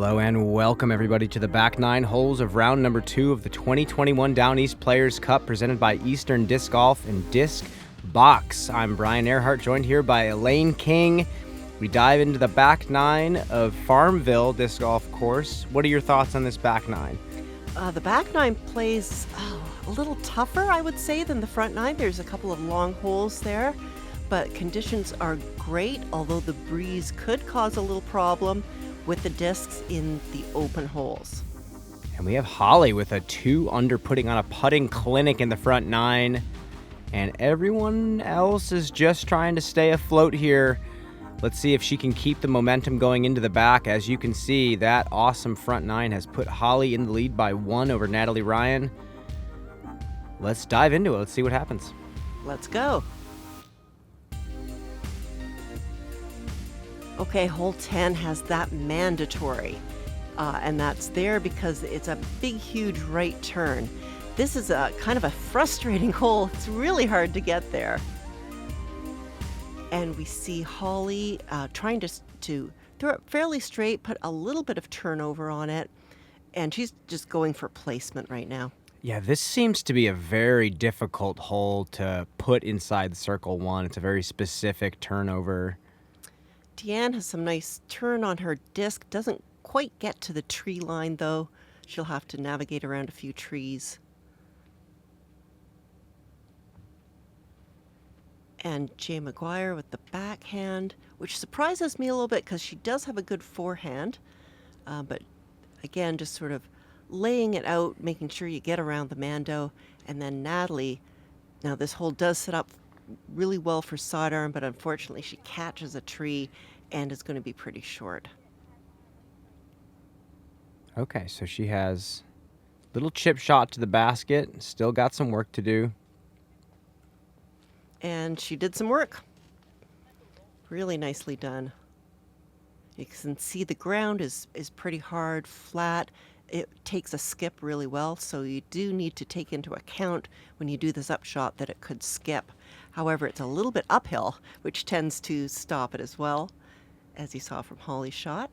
Hello and welcome everybody to the back nine holes of round number 2 of the 2021 Down East Players Cup presented by Eastern Disc Golf and Disc Box. I'm Brian Earhart, joined here by Elaine King. We dive into the back nine of Farmville Disc Golf Course. What are your thoughts on this back nine? The back nine plays a little tougher, I would say, than the front nine. There's a couple of long holes there, but conditions are great, although the breeze could cause a little problem with the discs in the open holes. And we have Holly with a 2-under putting on a putting clinic in the front nine. And everyone else is just trying to stay afloat here. Let's see if she can keep the momentum going into the back. As you can see, that awesome front nine has put Holly in the lead by 1 over Natalie Ryan. Let's dive into it. Let's see what happens. Let's go. Okay, hole 10 has that mandatory, and that's there because it's a big, huge right turn. This is a kind of a frustrating hole. It's really hard to get there. And we see Holly trying to throw it fairly straight, put a little bit of turnover on it, and she's just going for placement right now. Yeah, this seems to be a very difficult hole to put inside circle 1. It's a very specific turnover. Deann has some nice turn on her disc. Doesn't quite get to the tree line, though. She'll have to navigate around a few trees. And Jaye McGuire with the backhand, which surprises me a little bit because she does have a good forehand. But again, just sort of laying it out, making sure you get around the Mando. And then Natalie, now this hole does set up really well for sidearm, but unfortunately she catches a tree and is going to be pretty short. Okay, so she has a little chip shot to the basket. Still got some work to do. And she did some work. Really nicely done. You can see the ground is pretty hard, flat. It takes a skip really well, so you do need to take into account when you do this upshot that it could skip. However, it's a little bit uphill, which tends to stop it as well, as you saw from Holly's shot.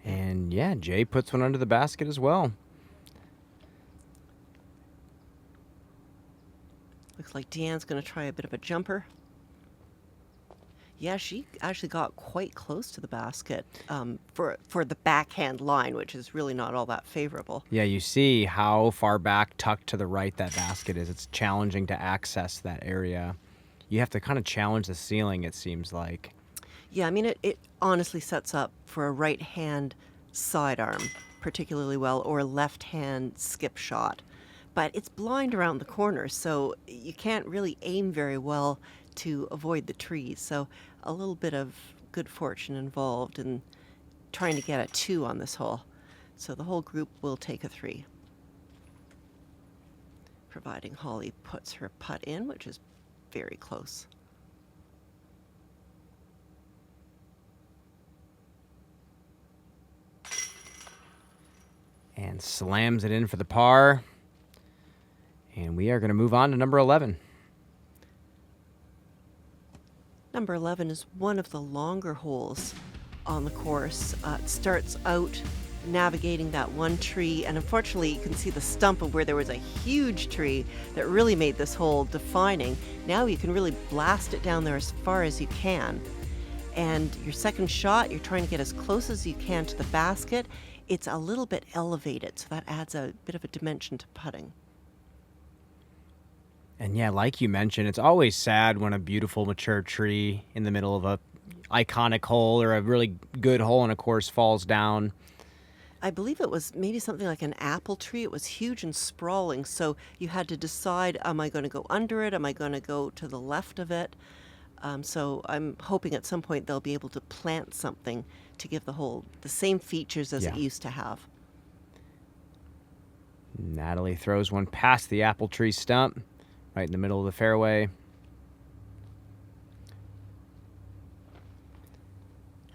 And yeah, Jay puts one under the basket as well. Looks like Deann's going to try a bit of a jumper. Yeah, she actually got quite close to the basket for the backhand line, which is really not all that favorable. Yeah, you see how far back tucked to the right that basket is. It's challenging to access that area. You have to kind of challenge the ceiling, it seems like. Yeah, I mean, it honestly sets up for a right-hand sidearm particularly well, or a left-hand skip shot. But it's blind around the corner, so you can't really aim very well to avoid the trees. So a little bit of good fortune involved in trying to get a 2 on this hole. So the whole group will take a 3. Providing Holly puts her putt in, which is very close. And slams it in for the par. And we are going to move on to number 11. Number 11 is one of the longer holes on the course. It starts out navigating that one tree, and unfortunately you can see the stump of where there was a huge tree that really made this hole defining. Now you can really blast it down there as far as you can. And your second shot, you're trying to get as close as you can to the basket. It's a little bit elevated, so that adds a bit of a dimension to putting. And yeah, like you mentioned, it's always sad when a beautiful mature tree in the middle of a iconic hole or a really good hole in a course falls down. I believe it was maybe something like an apple tree. It was huge and sprawling, so you had to decide, am I going to go under it? Am I going to go to the left of it? So I'm hoping at some point they'll be able to plant something to give the hole the same features as it used to have. Natalie throws one past the apple tree stump, right in the middle of the fairway.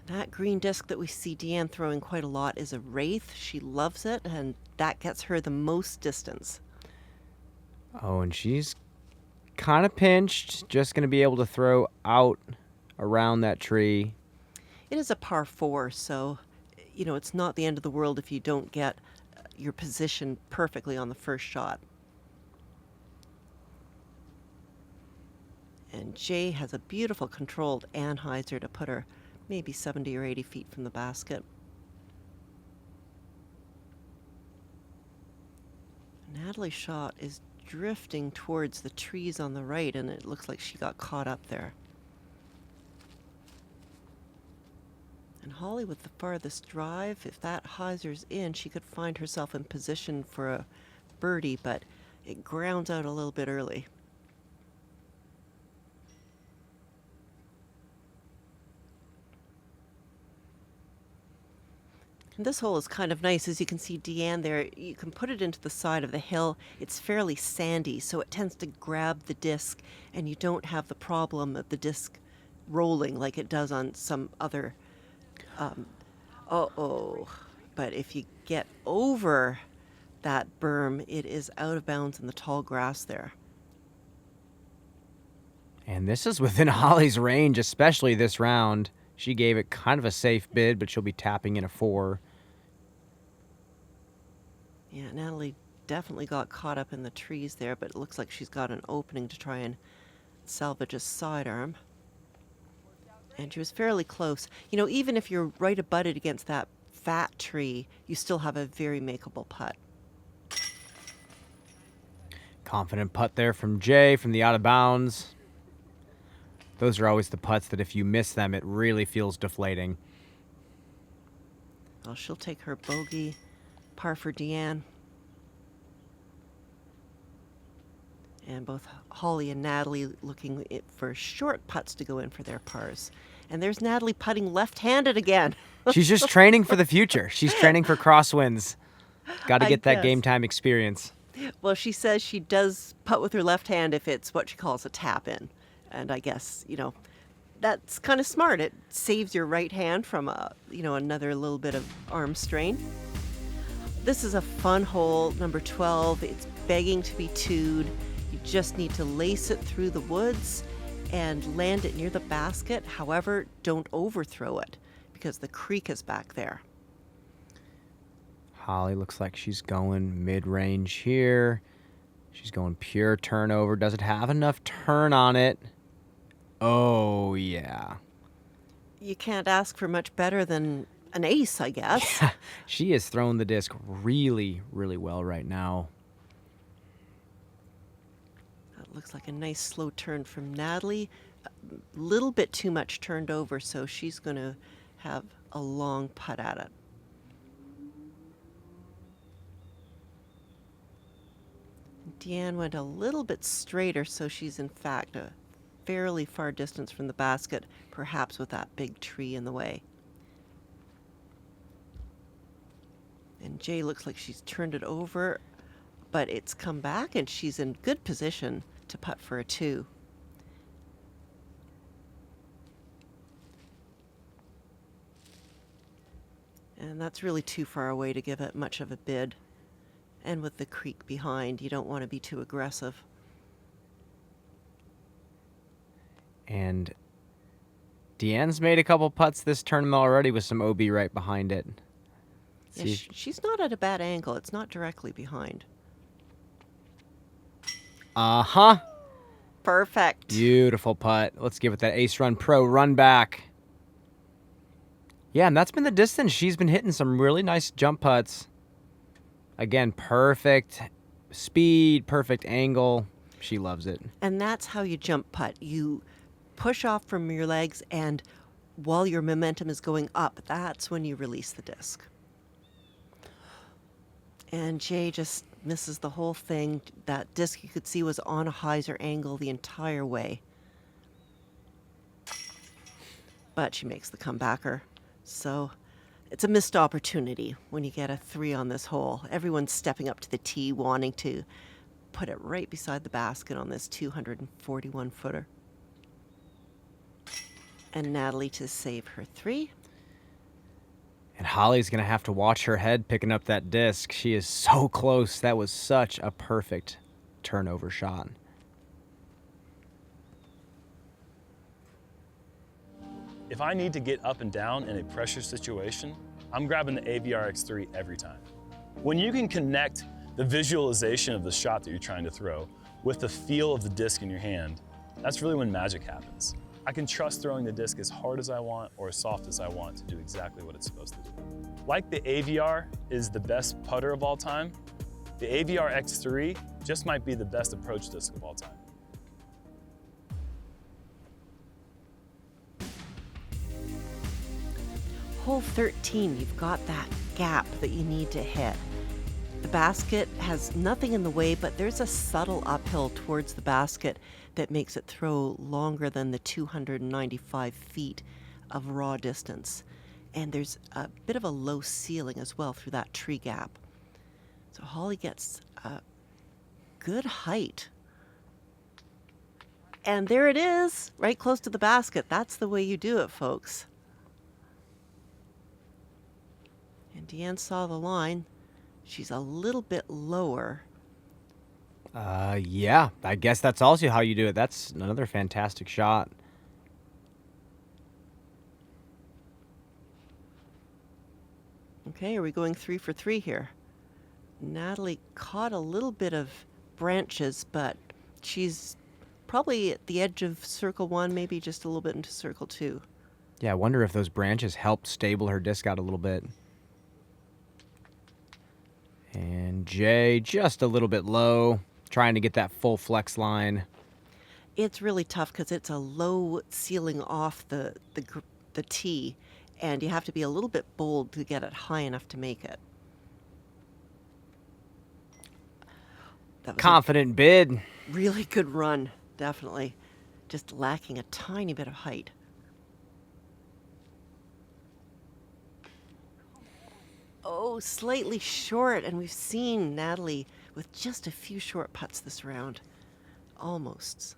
That green disc that we see Deann throwing quite a lot is a Wraith. She loves it, and that gets her the most distance. Oh, and she's kind of pinched, just going to be able to throw out around that tree. It is a par 4, so, it's not the end of the world if you don't get your position perfectly on the first shot. And Jaye has a beautiful controlled anhyzer to put her maybe 70 or 80 feet from the basket. Natalie's shot is drifting towards the trees on the right, and it looks like she got caught up there. And Holly with the farthest drive, if that hyzer's in, she could find herself in position for a birdie, but it grounds out a little bit early. And this hole is kind of nice. As you can see Deann there, you can put it into the side of the hill. It's fairly sandy, so it tends to grab the disc, and you don't have the problem of the disc rolling like it does on some other... But if you get over that berm, it is out of bounds in the tall grass there. And this is within Holly's range, especially this round. She gave it kind of a safe bid, but she'll be tapping in a 4. Yeah, Natalie definitely got caught up in the trees there, but it looks like she's got an opening to try and salvage a sidearm. And she was fairly close. Even if you're right abutted against that fat tree, you still have a very makeable putt. Confident putt there from Jaye from the out of bounds. Those are always the putts that if you miss them, it really feels deflating. Well, she'll take her bogey, par for Deann. And both Holly and Natalie looking for short putts to go in for their pars. And there's Natalie putting left-handed again. She's just training for the future. She's training for crosswinds. Got to get that guess. game time experience. Well, she says she does putt with her left hand if it's what she calls a tap-in. And I guess, that's kind of smart. It saves your right hand from, another little bit of arm strain. This is a fun hole, number 12. It's begging to be two'd. You just need to lace it through the woods and land it near the basket. However, don't overthrow it because the creek is back there. Holly looks like she's going mid-range here. She's going pure turnover. Does it have enough turn on it? Oh, yeah. You can't ask for much better than an ace, I guess. Yeah, she is throwing the disc really, really well right now. That looks like a nice slow turn from Natalie. A little bit too much turned over, so she's going to have a long putt at it. Deann went a little bit straighter, so she's in fact a fairly far distance from the basket, perhaps with that big tree in the way. And Jaye looks like she's turned it over, but it's come back and she's in good position to putt for a 2. And that's really too far away to give it much of a bid. And with the creek behind, you don't want to be too aggressive. And Deann's made a couple putts this tournament already with some OB right behind it. Yeah, she's not at a bad angle. It's not directly behind. Uh-huh. Perfect. Beautiful putt. Let's give it that Ace Run Pro run back. Yeah, and that's been the distance. She's been hitting some really nice jump putts. Again, perfect speed, perfect angle. She loves it. And that's how you jump putt. You push off from your legs, and while your momentum is going up, that's when you release the disc. And Jaye just misses the whole thing. That disc you could see was on a hyzer angle the entire way. But she makes the comebacker. So it's a missed opportunity when you get a 3 on this hole. Everyone's stepping up to the tee wanting to put it right beside the basket on this 241-footer. And Natalie to save her 3. And Holly's going to have to watch her head picking up that disc. She is so close. That was such a perfect turnover shot. If I need to get up and down in a pressure situation, I'm grabbing the AVR X3 every time. When you can connect the visualization of the shot that you're trying to throw with the feel of the disc in your hand, that's really when magic happens. I can trust throwing the disc as hard as I want or as soft as I want to do exactly what it's supposed to do. Like the AVR is the best putter of all time, the AVR X3 just might be the best approach disc of all time. Hole 13, you've got that gap that you need to hit. The basket has nothing in the way, but there's a subtle uphill towards the basket that makes it throw longer than the 295 feet of raw distance. And there's a bit of a low ceiling as well through that tree gap. So Holly gets a good height. And there it is, right close to the basket. That's the way you do it, folks. And Deann saw the line. She's a little bit lower. Yeah, I guess that's also how you do it. That's another fantastic shot. Okay, are we going 3 for 3 here? Natalie caught a little bit of branches, but she's probably at the edge of circle 1, maybe just a little bit into circle 2. Yeah, I wonder if those branches helped stable her disc out a little bit. And Jaye just a little bit low, trying to get that full flex line. It's really tough because it's a low ceiling off the tee, and you have to be a little bit bold to get it high enough to make it. That was Confident bid. really good run, definitely. Just lacking a tiny bit of height. Oh, slightly short, and we've seen Natalie with just a few short putts this round. Almost.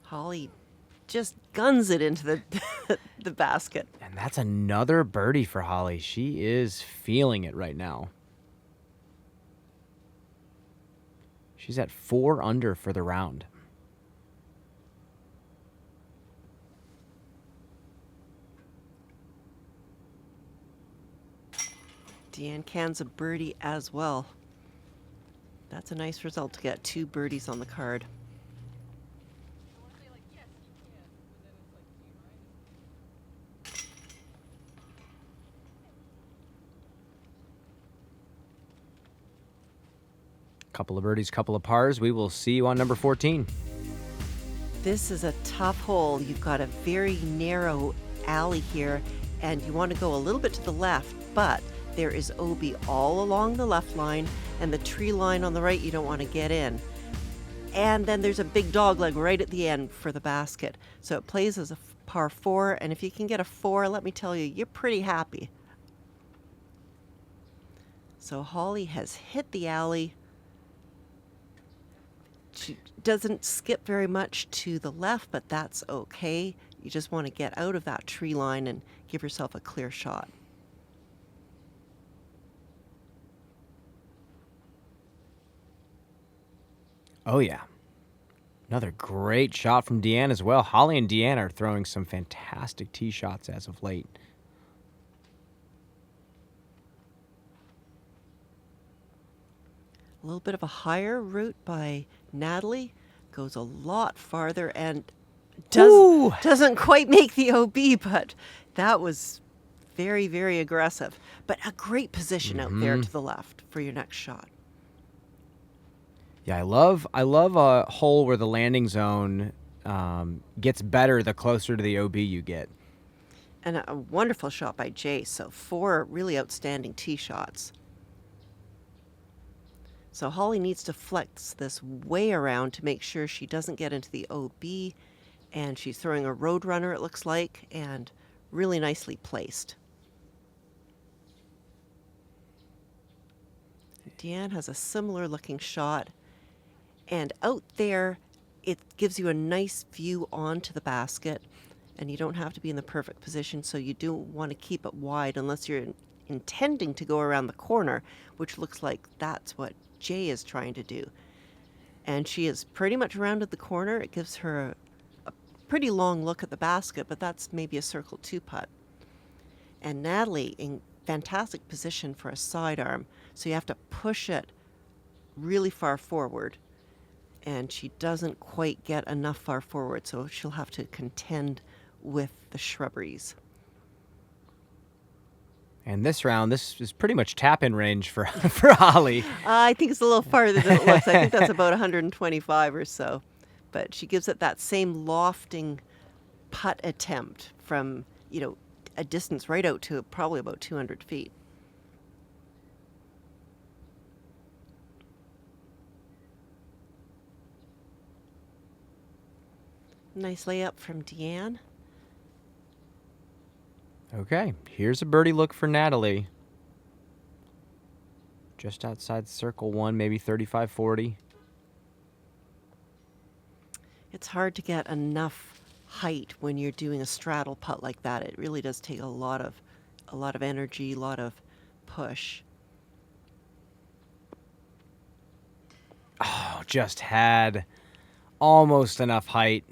Holly just guns it into the basket. And that's another birdie for Holly. She is feeling it right now. She's at 4 under for the round. Deann cans a birdie as well. That's a nice result to get 2 birdies on the card. Couple of birdies, couple of pars. We will see you on number 14. This is a tough hole. You've got a very narrow alley here, and you want to go a little bit to the left, but there is OB all along the left line, and the tree line on the right you don't want to get in. And then there's a big dog leg right at the end for the basket. So it plays as a par 4, and if you can get a 4, let me tell you, you're pretty happy. So Holly has hit the alley. She doesn't skip very much to the left, but that's okay. You just want to get out of that tree line and give yourself a clear shot. Oh, yeah. Another great shot from Deann as well. Holly and Deann are throwing some fantastic tee shots as of late. A little bit of a higher route by Natalie. Goes a lot farther and doesn't quite make the OB, but that was very, very aggressive. But a great position out there to the left for your next shot. Yeah, I love a hole where the landing zone gets better the closer to the OB you get. And a wonderful shot by Jaye. So 4 really outstanding tee shots. So Holly needs to flex this way around to make sure she doesn't get into the OB. And she's throwing a Roadrunner, it looks like, and really nicely placed. Deann has a similar looking shot. And out there, it gives you a nice view onto the basket. And you don't have to be in the perfect position, so you do want to keep it wide unless you're intending to go around the corner, which looks like that's what Jaye is trying to do. And she is pretty much rounded the corner. It gives her pretty long look at the basket, but that's maybe a circle 2 putt. And Natalie in fantastic position for a sidearm, so you have to push it really far forward, and she doesn't quite get enough far forward, so she'll have to contend with the shrubberies. And this round, this is pretty much tap-in range for for Holly. I think it's a little farther than it looks. I think that's about 125 or so. But she gives it that same lofting putt attempt from, a distance right out to probably about 200 feet. Nice layup from Deann. Okay, here's a birdie look for Natalie. Just outside circle 1, maybe 35-40. It's hard to get enough height when you're doing a straddle putt like that. It really does take a lot of energy, a lot of push. Oh, just had almost enough height.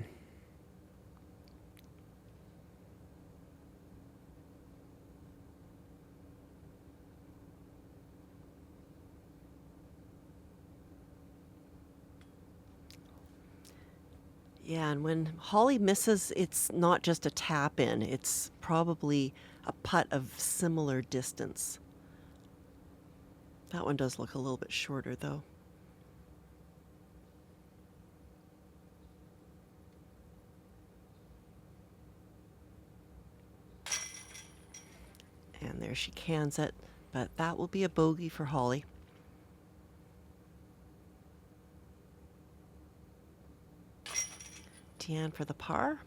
Yeah, and when Holly misses, it's not just a tap in, it's probably a putt of similar distance. That one does look a little bit shorter, though. And there she cans it, but that will be a bogey for Holly. Deann for the par.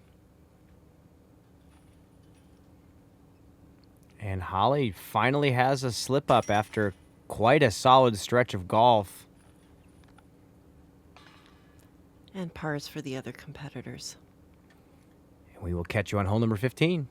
And Holly finally has a slip up after quite a solid stretch of golf. And pars for the other competitors. And we will catch you on hole number 15.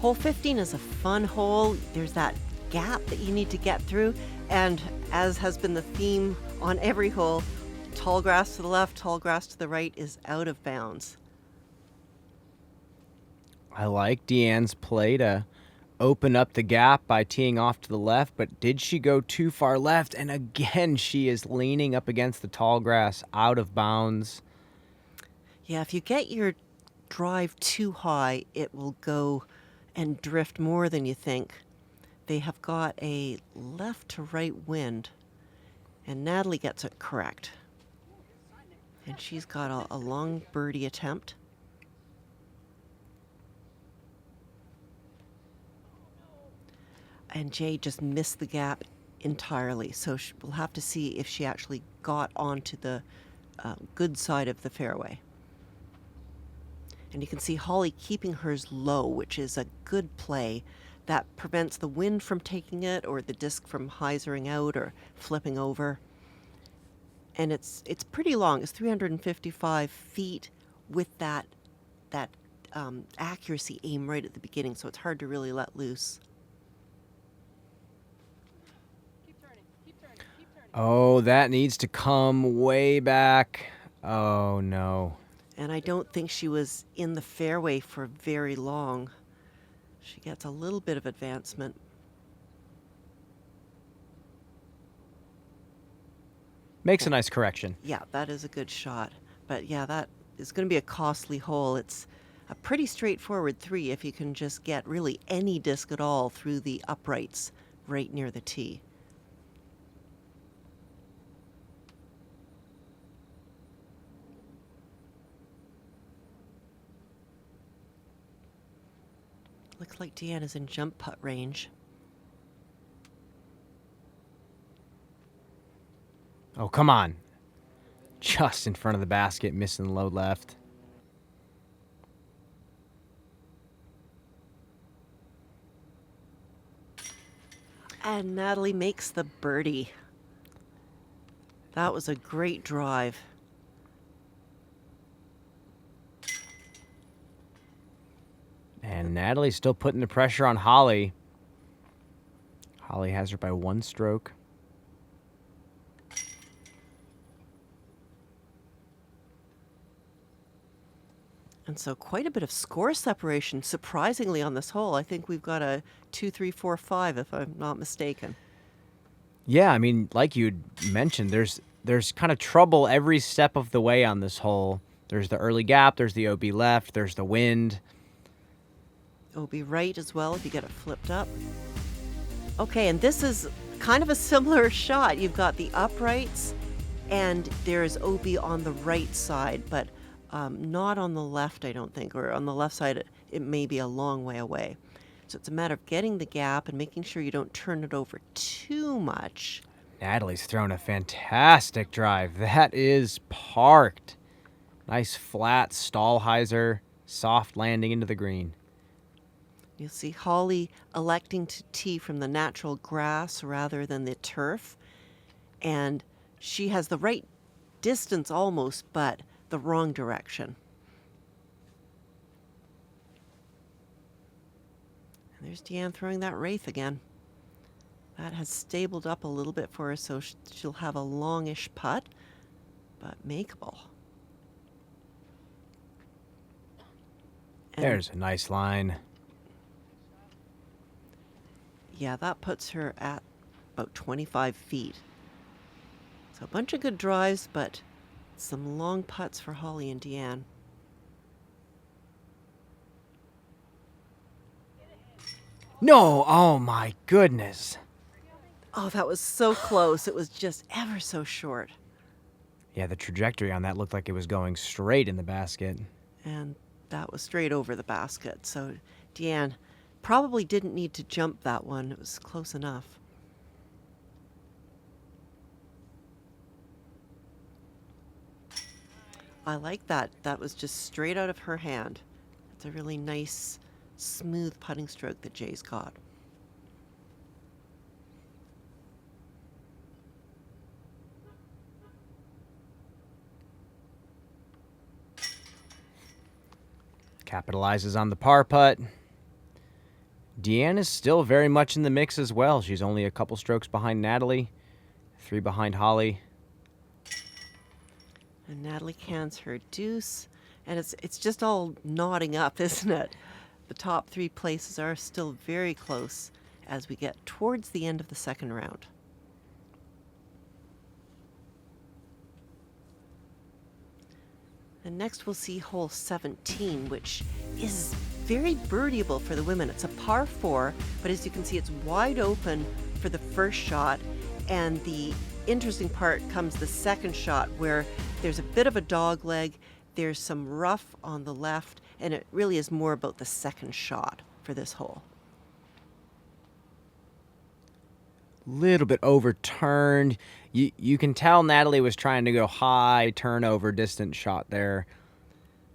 Hole 15 is a fun hole. There's that gap that you need to get through. And as has been the theme on every hole, tall grass to the left, tall grass to the right is out of bounds. I like Deann's play to open up the gap by teeing off to the left, but did she go too far left? And again, she is leaning up against the tall grass, out of bounds. Yeah, if you get your drive too high, it will go and drift more than you think. They have got a left to right wind, and Natalie gets it correct. And she's got a long birdie attempt. And Jaye just missed the gap entirely, so we'll have to see if she actually got onto the good side of the fairway. And you can see Holly keeping hers low, which is a good play. That prevents the wind from taking it or the disc from hyzering out or flipping over. And it's pretty long. It's 355 feet with that accuracy aim right at the beginning, so it's hard to really let loose. Keep turning, keep turning, keep turning. Oh, that needs to come way back. Oh, no. And I don't think she was in the fairway for very long. She gets a little bit of advancement. Makes a nice correction. Yeah, that is a good shot. But yeah, that is going to be a costly hole. It's a pretty straightforward 3 if you can just get really any disc at all through the uprights right near the tee. Looks like Deann is in jump putt range. Oh, come on. Just in front of the basket, missing the low left. And Natalie makes the birdie. That was a great drive. And Natalie's still putting the pressure on Holly. Holly has her by 1 stroke. And so quite a bit of score separation, surprisingly, on this hole. I think we've got a 2, 3, 4, 5, if I'm not mistaken. Yeah, I mean, like you mentioned, there's kind of trouble every step of the way on this hole. There's the early gap, there's the OB left, there's the wind. OB right as well if you get it flipped up. Okay, and this is kind of a similar shot. You've got the uprights, and there's OB on the right side, but not on the left, I don't think. Or on the left side, it may be a long way away. So it's a matter of getting the gap and making sure you don't turn it over too much. Natalie's thrown a fantastic drive. That is parked. Nice flat Stahlheiser, soft landing into the green. You'll see Holly electing to tee from the natural grass rather than the turf. And she has the right distance almost, but the wrong direction. And there's Deann throwing that wraith again. That has stabled up a little bit for her, so she'll have a longish putt, but makeable. And There's a nice line. yeah, that puts her at about 25 feet. So a bunch of good drives, but some long putts for Holly and Deann. No, oh my goodness. Oh, that was so close. It was just ever so short. Yeah, the trajectory on that looked like it was going straight in the basket. And that was straight over the basket. So Deann probably didn't need to jump that one. It was close enough. I like that. That was just straight out of her hand. It's a really nice, smooth putting stroke that Jay's got. Capitalizes on the par putt. Deann is still very much in the mix as well. She's only a couple strokes behind Natalie, 3 behind Holly. And Natalie cans her deuce. And it's just all knotting up, isn't it? The top 3 places are still very close as we get towards the end of the second round. And next we'll see hole 17, which is very birdieable for the women. It's a par 4, but as you can see, it's wide open for the first shot. And the interesting part comes the second shot, where there's a bit of a dog leg, there's some rough on the left, and it really is more about the second shot for this hole. Little bit overturned. You can tell Natalie was trying to go high turnover distant shot there.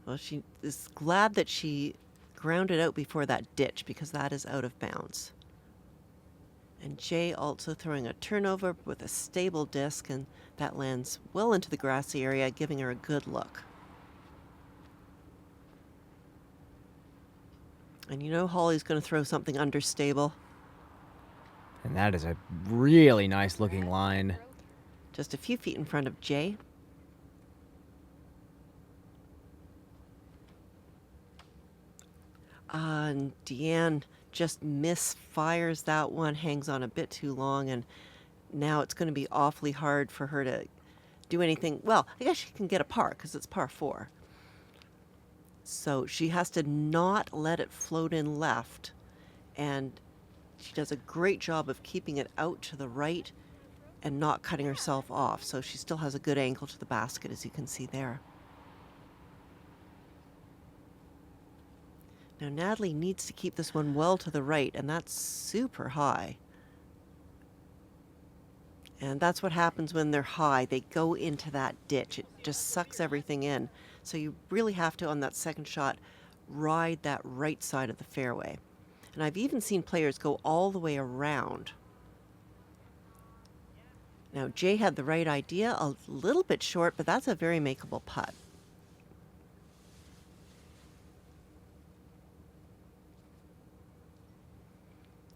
Well, she is glad that she grounded out before that ditch, because that is out of bounds. And Jay also throwing a turnover with a stable disc, and that lands well into the grassy area, giving her a good look. And you know Holly's going to throw something understable. And that is a really nice looking line. Just a few feet in front of Jay. And Deann just misfires that one, hangs on a bit too long, and now it's going to be awfully hard for her to do anything. Well, I guess she can get a par because it's par 4. So she has to not let it float in left, and she does a great job of keeping it out to the right and not cutting herself off. So she still has a good angle to the basket, as you can see there. Now Natalie needs to keep this one well to the right, and that's super high. And that's what happens when they're high. They go into that ditch. It just sucks everything in. So you really have to, on that second shot, ride that right side of the fairway. And I've even seen players go all the way around Now, Jaye had the right idea, a little bit short, but that's a very makeable putt.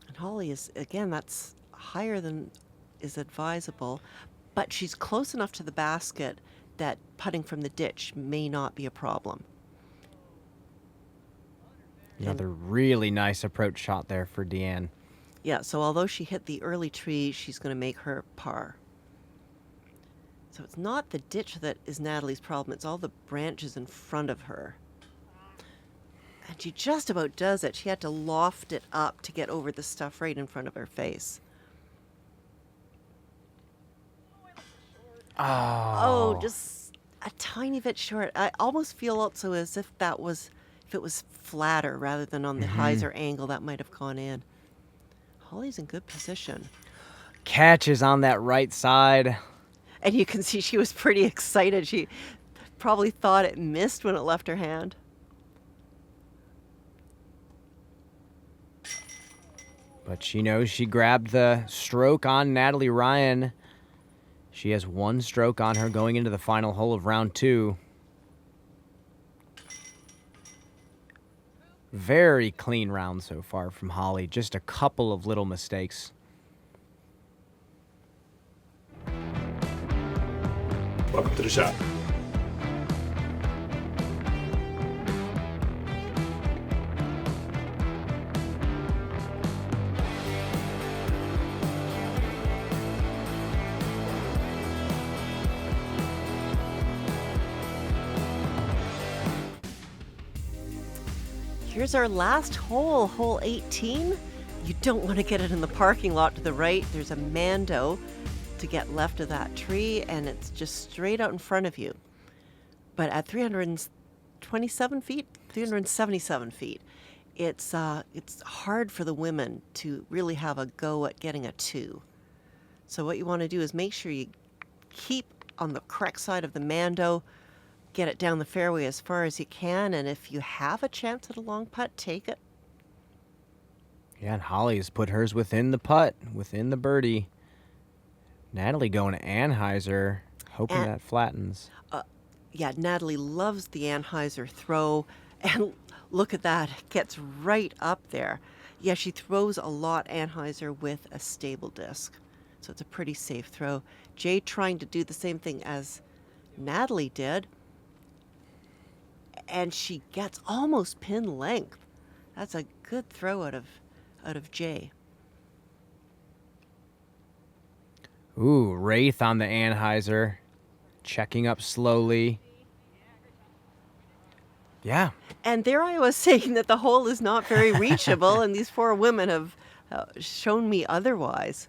And Holly is, again, that's higher than is advisable, but she's close enough to the basket that putting from the ditch may not be a problem. Another really nice approach shot there for Deann. Yeah, so although she hit the early tree, she's going to make her par. So it's not the ditch that is Natalie's problem, it's all the branches in front of her. And she just about does it. She had to loft it up to get over the stuff right in front of her face. Oh, just a tiny bit short. I almost feel also as if if it was flatter rather than on the hyzer angle, that might have gone in. Holly's in good position. Catch is on that right side. And you can see she was pretty excited. She probably thought it missed when it left her hand. But she knows she grabbed the stroke on Natalie Ryan. She has one stroke on her going into the final hole of round 2. Very clean round so far from Holly. Just a couple of little mistakes. Welcome to the shop. Here's our last hole, hole 18. You don't want to get it in the parking lot to the right. There's a Mando to get left of that tree, and it's just straight out in front of you. But at 377 feet, it's hard for the women to really have a go at getting a 2. So what you want to do is make sure you keep on the correct side of the Mando, get it down the fairway as far as you can, and if you have a chance at a long putt, take it. Yeah, and Holly has put hers within the putt, within the birdie. Natalie going to Anheuser, hoping that flattens. Yeah, Natalie loves the Anheuser throw, and look at that, it gets right up there. Yeah, she throws a lot Anheuser with a stable disc, so it's a pretty safe throw. Jaye trying to do the same thing as Natalie did, and she gets almost pin length. That's a good throw out of Jaye. Ooh, Wraith on the Anheuser, checking up slowly. Yeah. And there I was saying that the hole is not very reachable, and these 4 women have shown me otherwise.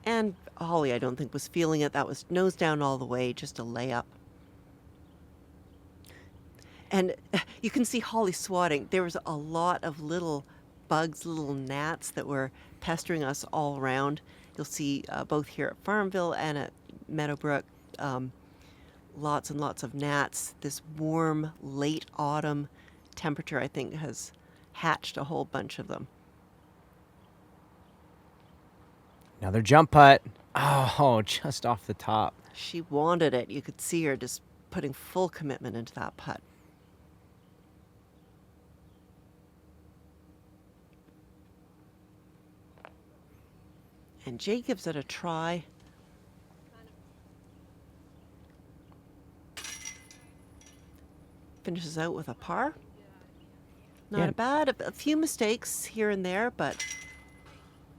And Holly, I don't think, was feeling it. That was nose down all the way, just a layup. And you can see Holly swatting. There was a lot of little bugs, little gnats that were pestering us all around. You'll see both here at Farmville and at Meadowbrook, lots and lots of gnats. This warm, late autumn temperature, I think, has hatched a whole bunch of them. Another jump putt. Oh, just off the top. She wanted it. You could see her just putting full commitment into that putt. And Jaye gives it a try. Finishes out with a par. Not bad. A few mistakes here and there, but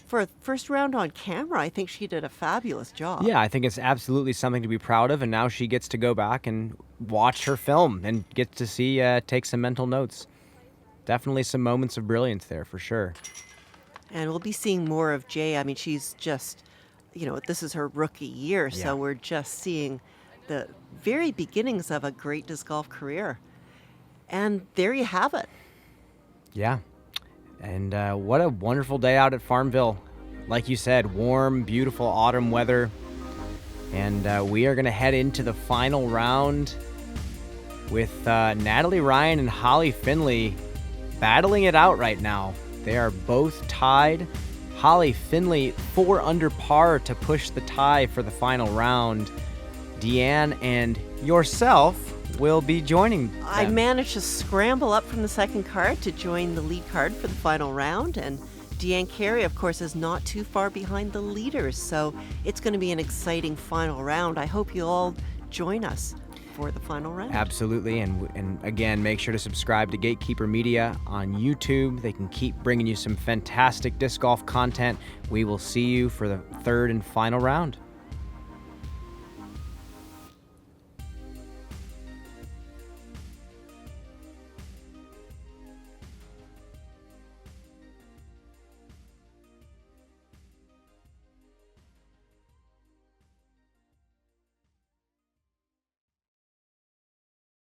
for a first round on camera, I think she did a fabulous job. Yeah, I think it's absolutely something to be proud of, and now she gets to go back and watch her film and get to see, take some mental notes. Definitely some moments of brilliance there, for sure. And we'll be seeing more of Jaye. I mean, she's just, this is her rookie year, Yeah. so we're just seeing the very beginnings of a great disc golf career. And there you have it. Yeah. And what a wonderful day out at Farmville. Like you said, warm, beautiful autumn weather. And we are going to head into the final round with Natalie Ryan and Holly Finley battling it out right now. They are both tied. Holly, Finley, 4 under par to push the tie for the final round. Deann and yourself will be joining them. I managed to scramble up from the second card to join the lead card for the final round, and Deann Carey, of course, is not too far behind the leaders, so it's going to be an exciting final round. I hope you all join us for the final round. Absolutely, and again, make sure to subscribe to Gatekeeper Media on YouTube. They can keep bringing you some fantastic disc golf content. We will see you for the third and final round.